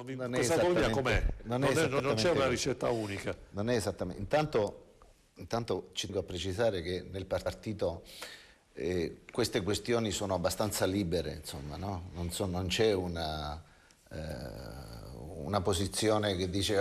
Questa autonomia com'è? Non c'è una ricetta unica. Non è esattamente. Intanto ci tengo a precisare che nel partito queste questioni sono abbastanza libere, insomma, no? Non c'è una posizione che dice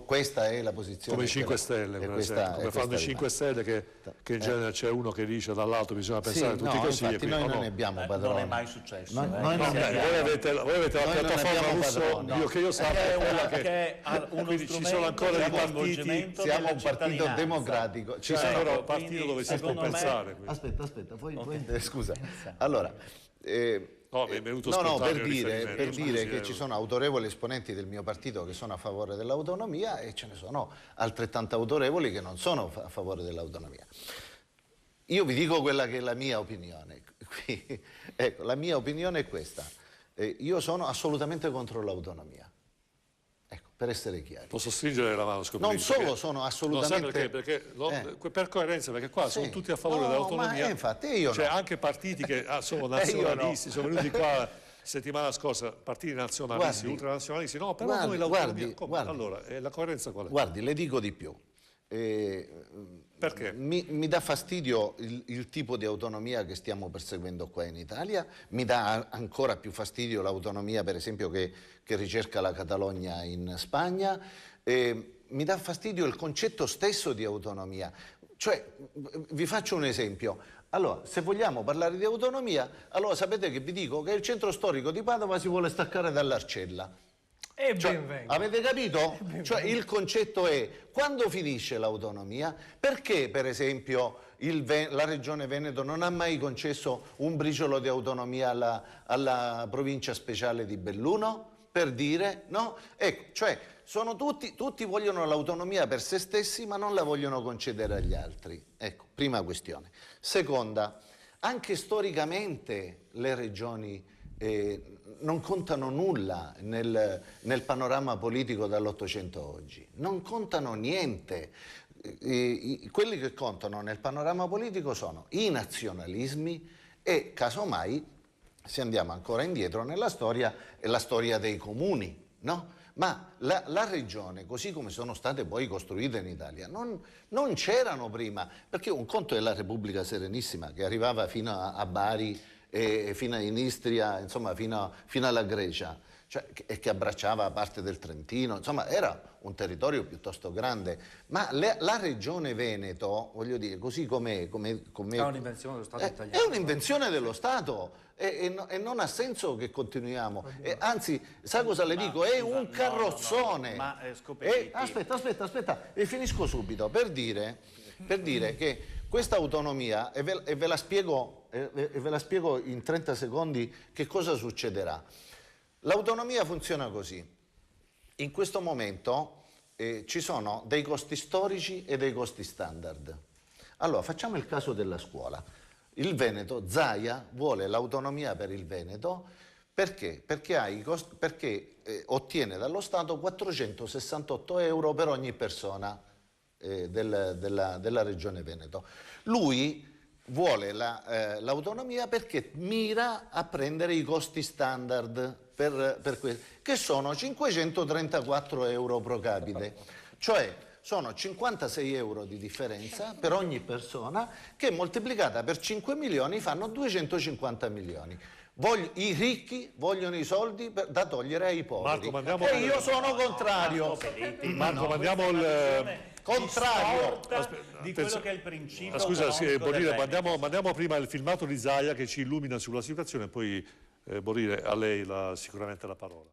questa è la posizione. Come i 5 Stelle, per esempio, come fanno i 5 Stelle che in genere c'è uno che dice dall'altro bisogna pensare tutti così. Infatti noi non ne abbiamo padroni. Non è mai successo. Voi avete la piattaforma Russo, che io sappia, quella che quindi ci sono ancora dei partiti. Siamo un partito democratico. Ci sono però un partito dove si può pensare. Aspetta, scusa. Allora, per dire che ci sono autorevoli esponenti del mio partito che sono a favore dell'autonomia e ce ne sono altrettanto autorevoli che non sono a favore dell'autonomia. Io vi dico quella che è la mia opinione. Ecco, la mia opinione è questa. Io sono assolutamente contro l'autonomia. Ecco, per essere chiari. Posso stringere la mano, non solo sono assolutamente... per coerenza, perché qua sono tutti a favore dell'autonomia. Infatti io cioè anche partiti che sono nazionalisti, sono venuti qua settimana scorsa, partiti nazionalisti, ultranazionalisti, no, però noi l'autonomia... Allora, la coerenza qual è? Guardi, le dico di più. Perché? Mi dà fastidio il tipo di autonomia che stiamo perseguendo qua in Italia, mi dà ancora più fastidio l'autonomia per esempio che ricerca la Catalogna in Spagna, mi dà fastidio il concetto stesso di autonomia. Cioè, vi faccio un esempio. Allora, se vogliamo parlare di autonomia, allora sapete che vi dico che il centro storico di Padova si vuole staccare dall'Arcella. Avete capito? Cioè il concetto è: quando finisce l'autonomia? Perché per esempio la Regione Veneto non ha mai concesso un briciolo di autonomia alla provincia speciale di Belluno? Per dire, no? Ecco, cioè tutti vogliono l'autonomia per se stessi ma non la vogliono concedere agli altri. Ecco, prima questione. Seconda, anche storicamente le regioni non contano nulla nel panorama politico dall'800 oggi, non contano niente. Quelli che contano nel panorama politico sono i nazionalismi e casomai, se andiamo ancora indietro nella storia, è la storia dei comuni, no? Ma la regione, così come sono state poi costruite in Italia, non c'erano prima, perché un conto è la Repubblica Serenissima che arrivava fino a Bari e fino in Istria, insomma fino alla Grecia, cioè, e che abbracciava parte del Trentino, insomma era un territorio piuttosto grande, ma la regione Veneto, voglio dire, così com'è, è un'invenzione dello Stato italiano. È un'invenzione dello Stato e non ha senso che continuiamo. Anzi, sa cosa le dico? È un carrozzone. Ma aspetta, e finisco subito, per dire che questa autonomia, e ve la spiego in 30 secondi che cosa succederà. L'autonomia funziona così. In questo momento ci sono dei costi storici e dei costi standard. Allora, facciamo il caso della scuola. Il Veneto, Zaia, vuole l'autonomia per il Veneto perché ottiene dallo Stato 468 euro per ogni persona della regione Veneto. Lui vuole l'autonomia perché mira a prendere i costi standard che sono 534 euro pro capite, cioè sono 56 euro di differenza per ogni persona che moltiplicata per 5 milioni fanno 250 milioni. I ricchi vogliono i soldi da togliere ai poveri. Marco, e io sono contrario. Marco, mandiamo il contrario di quello che è il principio. Scusa, Bonire, mandiamo prima il filmato di Zaia che ci illumina sulla situazione e poi Bonire, a lei sicuramente la parola.